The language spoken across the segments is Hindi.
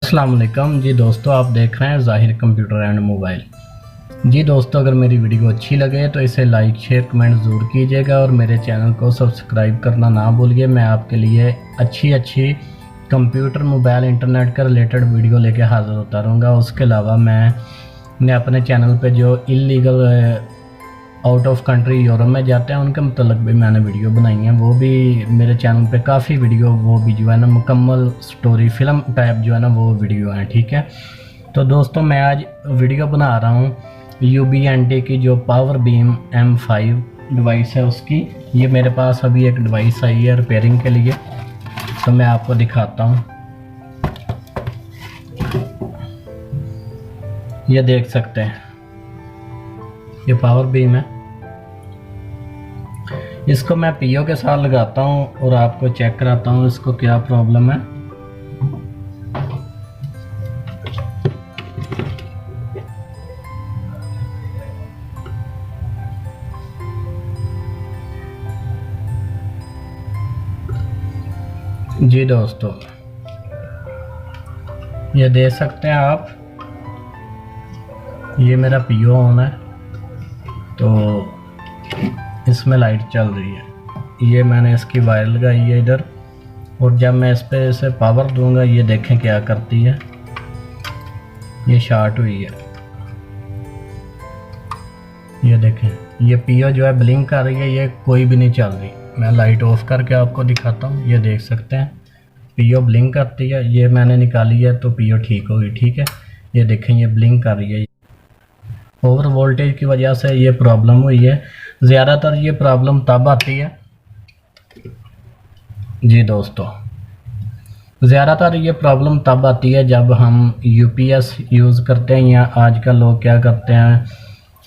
अस्सलाम वालेकुम जी दोस्तों, आप देख रहे हैं ज़ाहिर कंप्यूटर एंड मोबाइल। जी दोस्तों, अगर मेरी वीडियो अच्छी लगे तो इसे लाइक शेयर कमेंट ज़रूर कीजिएगा और मेरे चैनल को सब्सक्राइब करना ना भूलिए। मैं आपके लिए अच्छी कंप्यूटर मोबाइल इंटरनेट का रिलेटेड वीडियो लेके हाज़िर होता रहूँगा। उसके अलावा मैंने अपने चैनल पे जो illegal out of country Europe में जाते हैं उनके मतलब भी मैंने वीडियो बनाई हैं। वो भी मेरे चैनल पे काफ़ी वीडियो वो भी जो है ना मुकम्मल स्टोरी फिल्म टाइप जो है ना वो वीडियो हैं, ठीक है। तो दोस्तों, मैं आज वीडियो बना रहा हूँ UBNT की जो पावर बीम M5 डिवाइस है उसकी। ये मेरे पास अभी एक डिवाइस आई है रिपेयरिंग के लिए, तो मैं आपको दिखाता हूँ। ये देख सकते हैं, ये पावर बीम है। इसको मैं PO के साथ लगाता हूँ और आपको चेक कराता हूँ इसको क्या प्रॉब्लम है। जी दोस्तों, ये देख सकते हैं आप, ये मेरा PO ऑन है तो इसमें लाइट चल रही है। ये मैंने इसकी वायर लगाई है इधर, और जब मैं इस पे इसे पावर दूंगा ये देखें क्या करती है। ये शॉर्ट हुई है, ये देखें, ये PO जो है ब्लिंक कर रही है, ये कोई भी नहीं चल रही। मैं लाइट ऑफ करके आपको दिखाता हूँ। ये देख सकते हैं PO ब्लिंक करती है। ये मैंने निकाली है तो PO ठीक होगी, ठीक है। ये देखें, ये ब्लिंक कर रही है। ओवर वोल्टेज की वजह से ये प्रॉब्लम हुई है। ज़्यादातर ये प्रॉब्लम तब आती है, जी दोस्तों, ज़्यादातर ये प्रॉब्लम तब आती है जब हम UPS यूज़ करते हैं, या आजकल लोग क्या करते हैं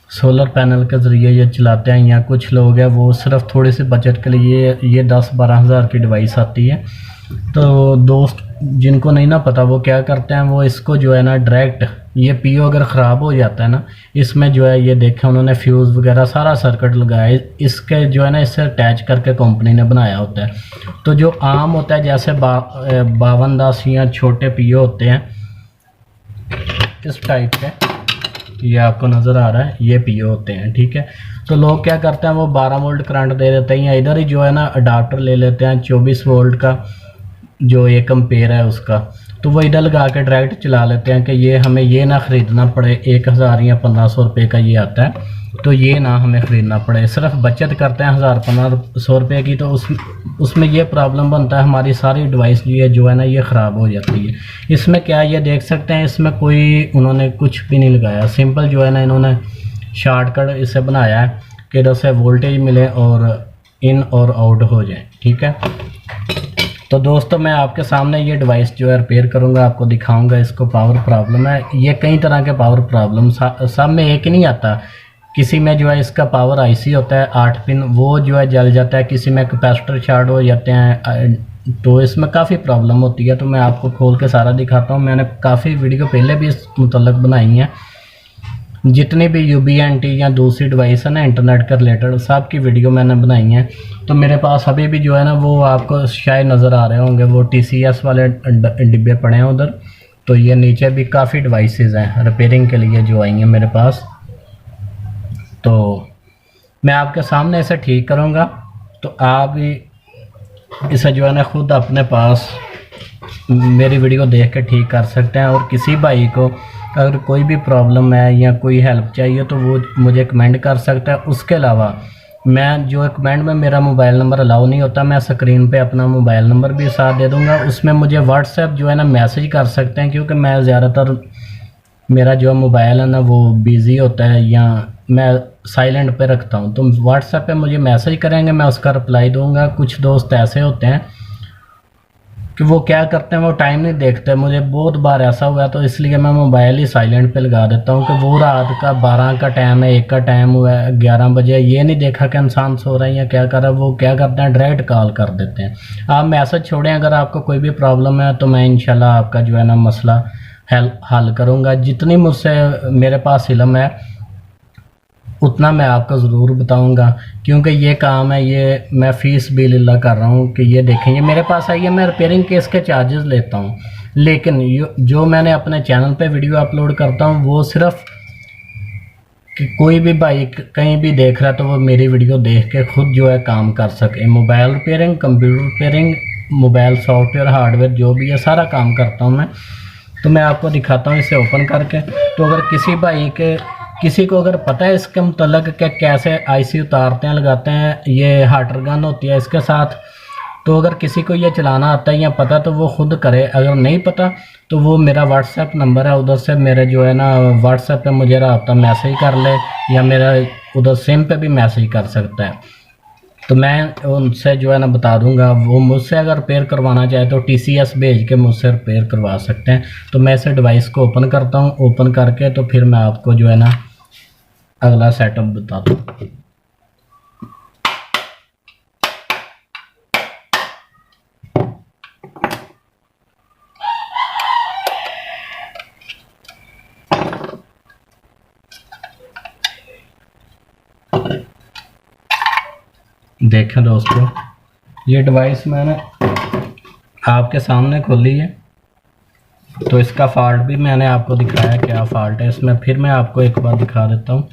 सोलर पैनल के ज़रिए ये चलाते हैं, या कुछ लोग हैं वो सिर्फ थोड़ी सी बचत के लिए ये 10-12 हज़ार की डिवाइस आती है। तो दोस्त जिनको नहीं ना पता वो क्या करते हैं, वो इसको जो है ना डायरेक्ट, ये PO अगर ख़राब हो जाता है ना, इसमें जो है ये देखें उन्होंने फ्यूज़ वगैरह सारा सर्किट लगाया, इसके जो है ना इससे अटैच करके कंपनी ने बनाया होता है। तो जो आम होता है जैसे 5210 या छोटे PO होते हैं इस टाइप के, ये आपको नज़र आ रहा है, ये PO होते हैं, ठीक है। तो लोग क्या करते हैं वो 12 वोल्ट करंट दे देते हैं, या इधर ही जो है ना अडाप्टर ले लेते हैं 24 वोल्ट का, जो 1 एम्पेयर है उसका, तो वो इधर लगा के डायरेक्ट चला लेते हैं कि ये हमें ये ना ख़रीदना पड़े। 1000 या 1500 रुपये का ये आता है, तो ये ना हमें ख़रीदना पड़े, सिर्फ बचत करते हैं 1000-1500 रुपये की। तो उसमें ये प्रॉब्लम बनता है, हमारी सारी डिवाइस जो है ना ये ख़राब हो जाती है। इसमें क्या ये देख सकते हैं, इसमें कोई उन्होंने कुछ भी नहीं लगाया, सिंपल जो है ना इन्होंने शॉर्टकट इसे बनाया है कि इधर से वोल्टेज मिले और इन और आउट हो जाए, ठीक है। तो दोस्तों, मैं आपके सामने ये डिवाइस जो है रिपेयर करूँगा, आपको दिखाऊंगा इसको पावर प्रॉब्लम है। ये कई तरह के पावर प्रॉब्लम सब में एक नहीं आता। किसी में जो है इसका पावर IC होता है 8 पिन, वो जो है जल जाता है, किसी में कैपेसिटर शॉर्ट हो जाते हैं, तो इसमें काफ़ी प्रॉब्लम होती है। तो मैं आपको खोल के सारा दिखाता हूँ। मैंने काफ़ी वीडियो पहले भी इस मुतल्लक बनाई हैं, जितनी भी UBNT या दूसरी डिवाइस है ना इंटरनेट का रिलेटेड, सब की वीडियो मैंने बनाई हैं। तो मेरे पास अभी भी जो है ना वो आपको शायद नज़र आ रहे होंगे, वो TCS वाले डिब्बे पड़े हैं उधर। तो ये नीचे भी काफ़ी डिवाइसेस हैं रिपेयरिंग के लिए जो आई हैं मेरे पास, तो मैं आपके सामने इसे ठीक करूँगा। तो आप इसे जो है ना ख़ुद अपने पास मेरी वीडियो देख के ठीक कर सकते हैं। और किसी भाई को अगर कोई भी प्रॉब्लम है या कोई हेल्प चाहिए तो वो मुझे कमेंट कर सकता है। उसके अलावा मैं जो कमेंट में मेरा मोबाइल नंबर अलाउ नहीं होता, मैं स्क्रीन पे अपना मोबाइल नंबर भी साथ दे दूंगा। उसमें मुझे व्हाट्सएप जो है ना मैसेज कर सकते हैं, क्योंकि मैं ज़्यादातर मेरा जो मोबाइल है ना वो बिज़ी होता है या मैं साइलेंट पे रखता हूँ। तो व्हाट्सएप पे मुझे मैसेज करेंगे, मैं उसका रिप्लाई दूँगा। कुछ दोस्त ऐसे होते हैं कि वो क्या करते हैं, वो टाइम नहीं देखते। मुझे बहुत बार ऐसा हुआ, तो इसलिए मैं मोबाइल ही साइलेंट पे लगा देता हूँ कि वो रात का 12 का टाइम है, 1 का टाइम हुआ है, 11 बजे, ये नहीं देखा कि इंसान सो रहा है या क्या कर रहा है। वो क्या करते हैं डायरेक्ट कॉल कर देते हैं। आप मैसेज छोड़ें अगर आपको कोई भी प्रॉब्लम है, तो मैं इंशाल्लाह आपका जो है ना मसला हल करूँगा। जितनी मुझसे मेरे पास इल्म है उतना मैं आपको ज़रूर बताऊंगा, क्योंकि ये काम है, ये मैं फ़ीस भी लिल्लाह कर रहा हूँ कि ये देखें, ये मेरे पास आई है, मैं रिपेयरिंग के इसके चार्जेस लेता हूँ। लेकिन जो मैंने अपने चैनल पे वीडियो अपलोड करता हूँ वो सिर्फ कि कोई भी भाई कहीं भी देख रहा है तो वो मेरी वीडियो देख के खुद जो है काम कर सके। Mobile repairing, computer repairing, mobile software hardware जो भी है सारा काम करता हूँ मैं। तो मैं आपको दिखाता हूँ इसे ओपन करके। तो अगर किसी को अगर पता है इसके मतलब कि कैसे आईसी उतारते हैं लगाते हैं, ये हार्टर गन होती है इसके साथ, तो अगर किसी को ये चलाना आता है या पता तो वो खुद करे। अगर नहीं पता तो वो मेरा व्हाट्सएप नंबर है, उधर से मेरे जो है ना व्हाट्सएप पे मुझे रब्ता मैसेज कर ले, या मेरा उधर सिम पे भी मैसेज कर सकता है। तो मैं उनसे जो है ना बता दूंगा। वो मुझसे अगर रिपेयर करवाना चाहे तो टीसीएस भेज के मुझसे रिपेयर करवा सकते हैं। तो मैं इसे डिवाइस को ओपन करता हूँ, ओपन करके तो फिर मैं आपको जो है ना अगला सेटअप बताता हूँ। देखें दोस्तों, ये डिवाइस मैंने आपके सामने खोली है। तो इसका फॉल्ट भी मैंने आपको दिखाया क्या फॉल्ट है इसमें। फिर मैं आपको एक बार दिखा देता हूँ।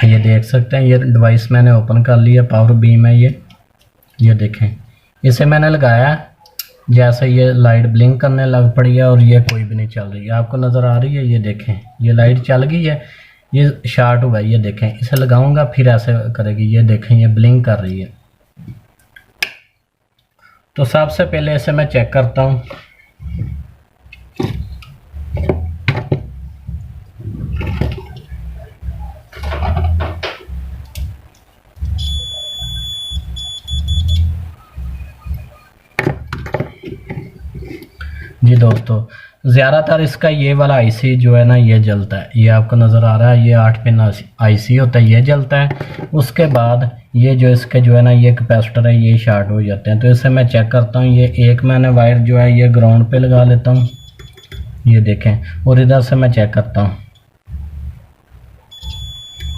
ये देख सकते हैं, ये डिवाइस मैंने ओपन कर लिया, पावर बीम है ये देखें। इसे मैंने लगाया, जैसे ये लाइट ब्लिंक करने लग पड़ी है और ये कोई भी नहीं चल रही है। आपको नज़र आ रही है, ये देखें ये लाइट चल गई है, ये शार्ट हुआ है। ये देखें, इसे लगाऊंगा फिर ऐसे करेगी, ये देखें ये ब्लिंक कर रही है। तो सबसे पहले इसे मैं चेक करता हूँ। जी दोस्तों, ज़्यादातर इसका ये वाला आईसी जो है ना ये जलता है। ये आपको नज़र आ रहा है, ये 8 पिन आईसी होता है, ये जलता है। उसके बाद ये जो इसके जो है ना ये कैपेसिटर है ये शार्ट हो जाते हैं। तो इसे मैं चेक करता हूँ। ये एक मैंने वायर जो है ये ग्राउंड पे लगा लेता हूँ, ये देखें। और इधर से मैं चेक करता हूँ,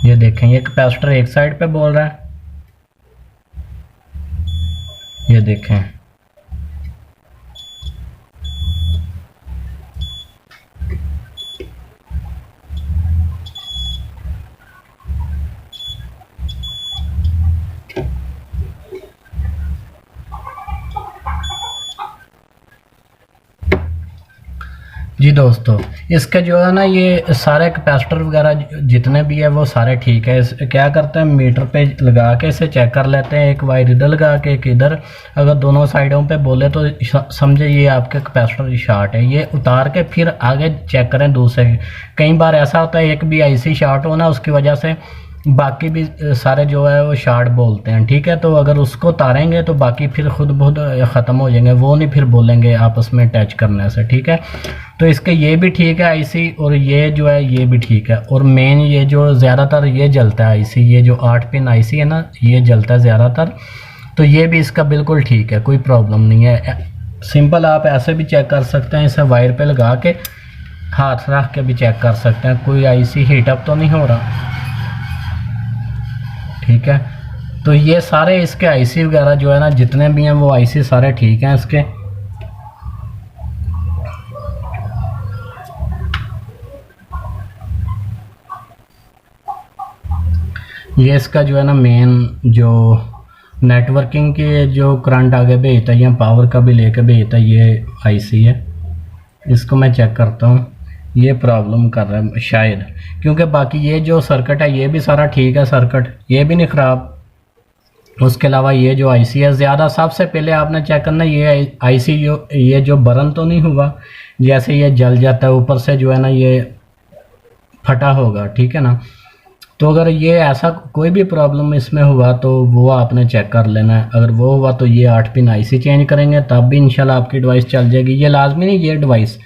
ये देखें ये कैपेसिटर एक साइड पे बोल रहा है, ये देखें। जी दोस्तों, इसके जो है ना ये सारे कैपेसिटर वगैरह जितने भी है वो सारे ठीक है। क्या करते हैं, मीटर पे लगा के इसे चेक कर लेते हैं। एक वायर इधर लगा के एक इधर, अगर दोनों साइडों पे बोले तो समझे ये आपके कैपेसिटर शार्ट है। ये उतार के फिर आगे चेक करें दूसरे। कई बार ऐसा होता है एक भी आईसी शार्ट हो ना, उसकी वजह से बाकी भी सारे जो है वो शार्ट बोलते हैं, ठीक है। तो अगर उसको उतारेंगे तो बाकी फिर खुद बहुत ख़त्म हो जाएंगे, वो नहीं फिर बोलेंगे आपस में टच करने से, ठीक है। तो इसके ये भी ठीक है आईसी, और ये जो है ये भी ठीक है। और मेन ये जो ज़्यादातर ये जलता है आईसी, ये जो 8 पिन आईसी है ना ये जलता है ज़्यादातर। तो ये भी इसका बिल्कुल ठीक है, कोई प्रॉब्लम नहीं है। सिंपल आप ऐसे भी चेक कर सकते हैं, इसे वायर पे लगा के हाथ रख के भी चेक कर सकते हैं, कोई आईसी हीटअप तो नहीं हो रहा, ठीक है। तो ये सारे इसके आईसी वगैरह जो है ना जितने भी हैं वो आईसी सारे ठीक हैं इसके। ये इसका जो है ना मेन जो नेटवर्किंग के जो करंट आगे भेजता है या पावर का भी लेकर भेजता है, ये आईसी है। इसको मैं चेक करता हूँ, ये प्रॉब्लम कर रहा है शायद, क्योंकि बाकी ये जो सर्किट है ये भी सारा ठीक है, सर्किट ये भी नहीं ख़राब। उसके अलावा ये जो आईसी है ज़्यादा, सबसे पहले आपने चेक करना ये आईसी ये जो बर्न तो नहीं हुआ, जैसे ये जल जाता है ऊपर से जो है ना ये फटा होगा, ठीक है ना। तो अगर ये ऐसा कोई भी प्रॉब्लम इसमें हुआ तो वो आपने चेक कर लेना है। अगर वो हुआ तो ये 8 पिन आईसी चेंज करेंगे, तब भी इंशाल्लाह आपकी डिवाइस चल जाएगी। ये लाजमी नहीं, ये डिवाइस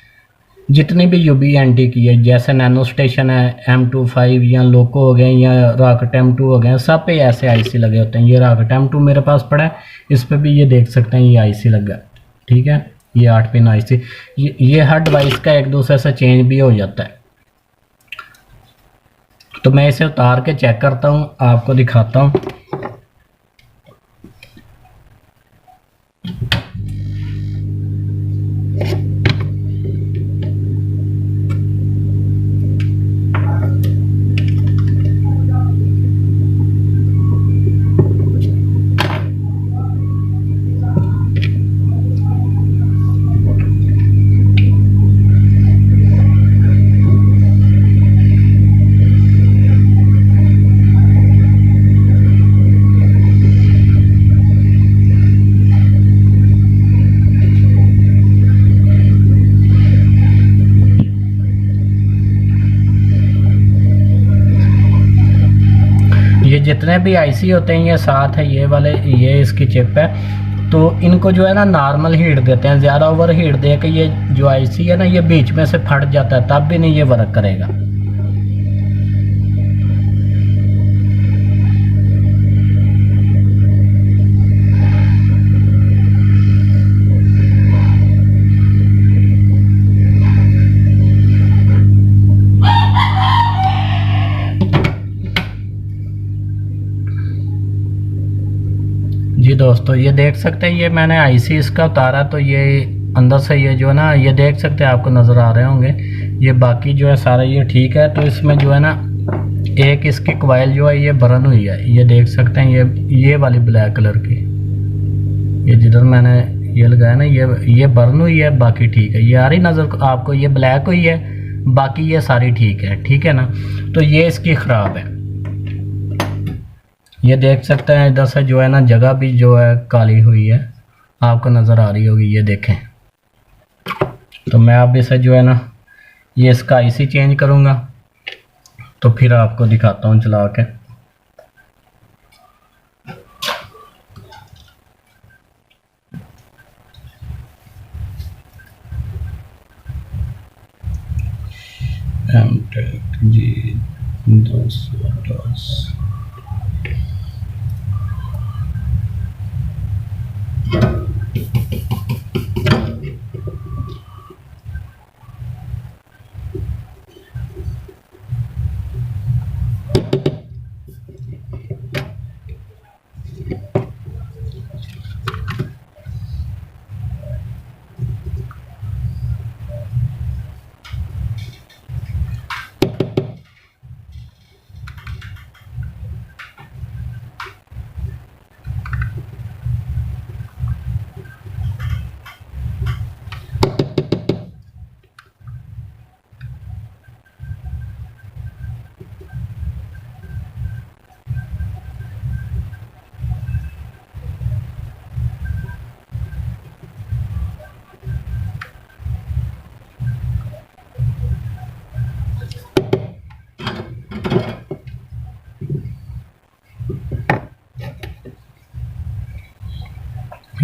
जितनी भी UBNT की है, जैसे नैनो स्टेशन है, M25 या लोको हो गए या रॉकेट M2 हो गए, सब पे ऐसे आईसी लगे होते हैं। ये रॉकेट M2 मेरे पास पड़ा है, इस पे भी ये देख सकते हैं ये आईसी लगा, ठीक है। ये 8 पिन आईसी, ये हर डिवाइस का एक दूसरे से चेंज भी हो जाता है। तो मैं इसे उतार के चेक करता हूँ, आपको दिखाता हूँ। जितने भी आईसी होते हैं ये साथ है, ये वाले, ये इसकी चिप है, तो इनको जो है ना नॉर्मल हीट देते हैं। ज़्यादा ओवर हीट दे के ये जो आईसी है ना ये बीच में से फट जाता है, तब भी नहीं ये वर्क करेगा। जी दोस्तों, ये देख सकते हैं, ये मैंने आईसी इसका उतारा, तो ये अंदर से ये जो है ना, ये देख सकते हैं, आपको नज़र आ रहे होंगे, ये बाकी जो है सारा ये ठीक है। तो इसमें जो है ना एक इसकी कॉइल जो है ये बर्न हुई है, ये देख सकते हैं, ये वाली ब्लैक कलर की, ये जिधर मैंने ये लगाया ना ये बर्न हुई है, बाकी ठीक है। ये आ रही नज़र आपको, ये ब्लैक हुई है, बाकी ये सारी ठीक है, ठीक है ना। तो ये इसकी ख़राब है, ये देख सकते हैं इधर से जो है ना जगह भी जो है काली हुई है, आपको नज़र आ रही होगी, ये देखें। तो मैं अब इसे जो है ना ये इसका आईसी चेंज करूँगा, तो फिर आपको दिखाता हूँ चला के। MTech G210।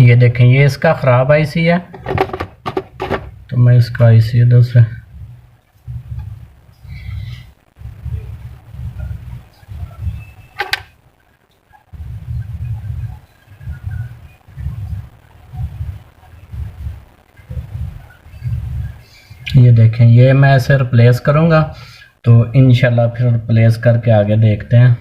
ये देखें, ये इसका ख़राब आईसी है, तो मैं इसका आईसी इधर से ये देखें, ये मैं इसे रिप्लेस करूँगा, तो इंशाल्लाह फिर रिप्लेस करके आगे देखते हैं।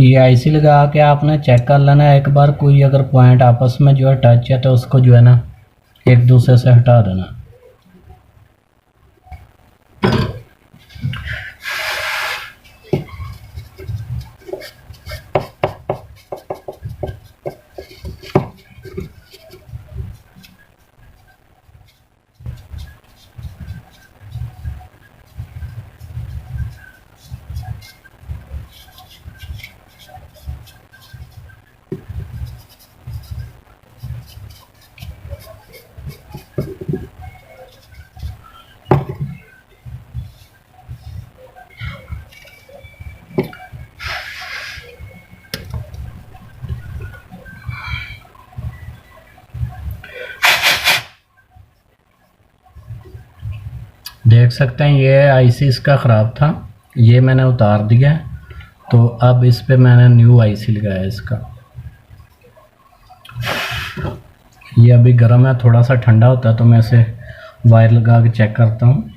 ये आईसी लगा के आपने चेक कर लेना है एक बार, कोई अगर पॉइंट आपस में जो है टच है तो उसको जो है ना एक दूसरे से हटा देना। देख सकते हैं ये आईसी इसका ख़राब था, ये मैंने उतार दिया है। तो अब इस पे मैंने न्यू आईसी लगाया इसका। ये अभी गर्म है, थोड़ा सा ठंडा होता है तो मैं इसे वायर लगा के चेक करता हूँ।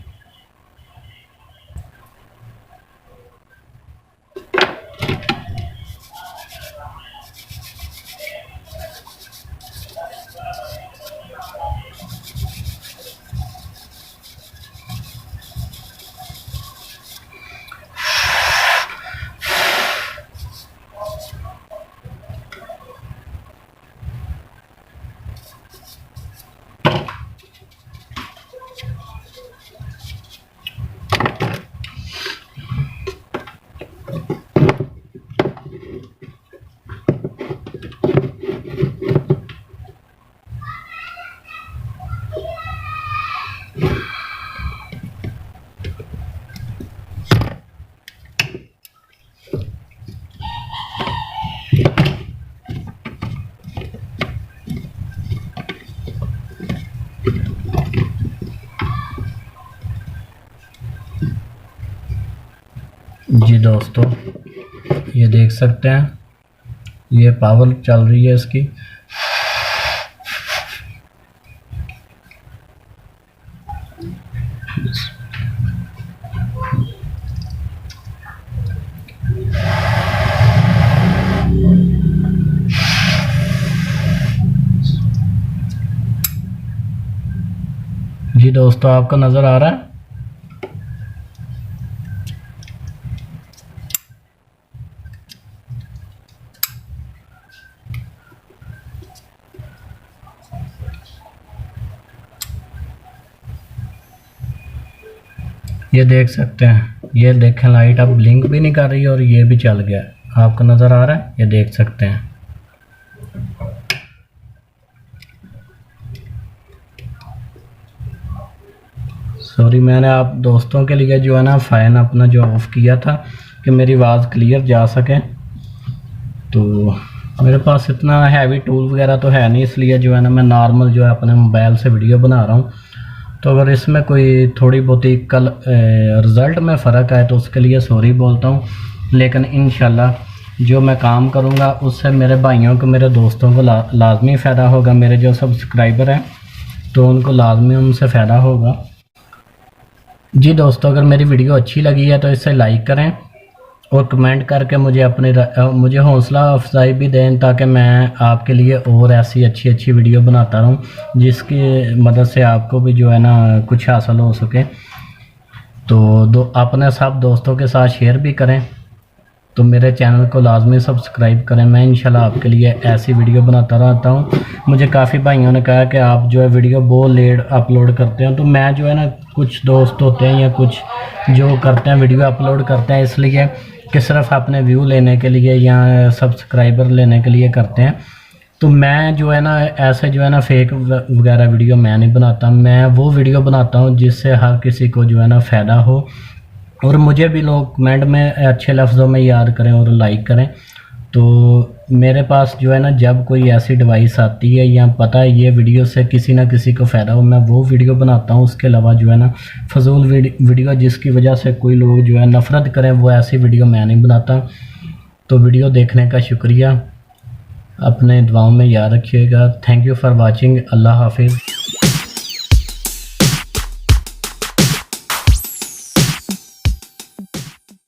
जी दोस्तों, ये देख सकते हैं ये पावर चल रही है इसकी। जी दोस्तों, आपको नज़र आ रहा है? ये देख सकते हैं, ये देखें लाइट अब ब्लिंक भी नहीं कर रही और ये भी चल गया। आपको नज़र आ रहा है? ये देख सकते हैं। सॉरी, मैंने आप दोस्तों के लिए जो है ना फ़ैन अपना जो ऑफ़ किया था कि मेरी आवाज़ क्लियर जा सके। तो मेरे पास इतना हैवी टूल वगैरह तो है नहीं, इसलिए जो है ना मैं नॉर्मल जो है अपने मोबाइल से वीडियो बना रहा हूँ। तो अगर इसमें कोई थोड़ी बहुत ही कल रिज़ल्ट में फ़र्क आए तो उसके लिए सॉरी बोलता हूँ, लेकिन इंशाल्लाह जो मैं काम करूँगा उससे मेरे भाइयों को, मेरे दोस्तों को लाजमी फ़ायदा होगा। मेरे जो सब्सक्राइबर हैं तो उनको लाजमी उनसे फ़ायदा होगा। जी दोस्तों, अगर मेरी वीडियो अच्छी लगी है तो इसे लाइक करें और कमेंट करके मुझे हौसला अफजाई भी दें, ताकि मैं आपके लिए और ऐसी अच्छी वीडियो बनाता रहूं, जिसकी मदद से आपको भी जो है ना कुछ हासिल हो सके। तो अपने सब दोस्तों के साथ शेयर भी करें। तो मेरे चैनल को लाजमी सब्सक्राइब करें। मैं इंशाल्लाह आपके लिए ऐसी वीडियो बनाता रहता हूँ। मुझे काफ़ी भाइयों ने कहा कि आप जो है वीडियो बहुत लेट अपलोड करते हैं, तो मैं जो है ना, कुछ दोस्त होते हैं या कुछ जो करते हैं वीडियो अपलोड करते हैं इसलिए कि सिर्फ अपने व्यू लेने के लिए या सब्सक्राइबर लेने के लिए करते हैं। तो मैं जो है ना ऐसे जो है ना फेक वगैरह वीडियो मैं नहीं बनाता। मैं वो वीडियो बनाता हूँ जिससे हर किसी को जो है ना फ़ायदा हो और मुझे भी लोग कमेंट में अच्छे लफ्ज़ों में याद करें और लाइक करें। तो मेरे पास जो है ना जब कोई ऐसी डिवाइस आती है या पता है ये वीडियो से किसी ना किसी को फ़ायदा हो, मैं वो वीडियो बनाता हूँ। उसके अलावा जो है ना फजूल वीडियो जिसकी वजह से कोई लोग जो है नफ़रत करें, वो ऐसी वीडियो मैं नहीं बनाता। तो वीडियो देखने का शुक्रिया, अपने दुआओं में याद रखिएगा। Thank you for watching. अल्लाह हाफिज़।